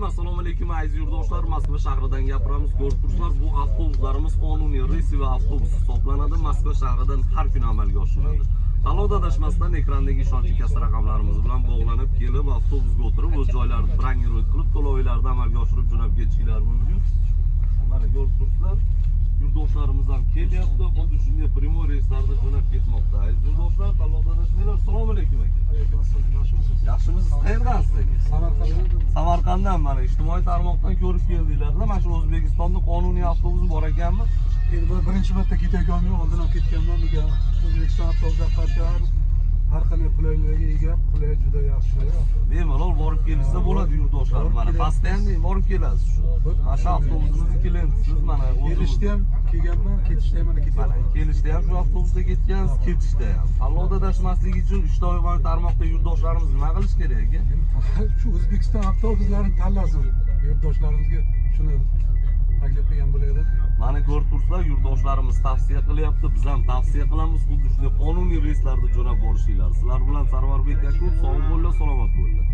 assalomu alaykum aziz yurtdoshlar. Moskva shahridan gapiramiz. Ko'rib turibsizlar, bu avtobuslarimiz qonuniy reysiy avtobus hisoblanadi. Moskva shahridan har kuni amalga oshiriladi. Tanlov adashmasdan ekrandagi ishonchli kassa raqamlarimiz bilan bog'lanib kelib, avtobusga o'tirib, o'z joylarini bronировать qilib, to'lovlarni amalga oshirib jo'nab ketishinglar mumkin. Mana ko'rib turibsizlar, yurtdoshlarimiz ham kelyapti. Xuddi shunday primoy reyslarda jo'nab ketmoqda. Aziz yurtdoshlar, tanlov adashmanglar. Assalomu alaykum aka. Alaykum assalom. Yaxshimisiz? Yaxshimisiz? Qayerdansiz aka? Samarqanddan. Samarqanddan mana ijtimoiy tarmoqdan ko'rib keldinglar-da. Mana shu O'zbekistonda qonuniy avtobus bor ekanmi? Endi bu birinchi marta ketayotganim yo'q, oldin ham ketganman. Nega O'zbekiston avtobuslar qachon har qanday qulayliklarga ega, qulay juda yaxshi. Bemalol borib kelishsa bo'ladi yurtdoshlar. Mana постоянно borib kelasiz. Mana shu avtobusimizni kelasiz. Mana Kelishda ham kelganman, ketishda ham mana ketyapman. kelishda ham shu avtobusda ketgansiz, ketishda ham. Tanlovda adashmaslik uchun ijtimoiy tarmoqda yurtdoshlarimiz nima qilish kerak aka? Shu O'zbekiston avtobuslarini tanlasin. Yurtdoshlarimizga shuni taklif qilgan bo'laydi. Mana ko'rib turibsizlar, yurtdoshlarimiz tavsiya qilyapti, biz ham tavsiya qilamiz, xuddi shunday qonuniy reyslarda jo'nab borishinglar. Sizlar bilan Sarvarbek aka, sog' bo'linglar, salomat bo'linglar.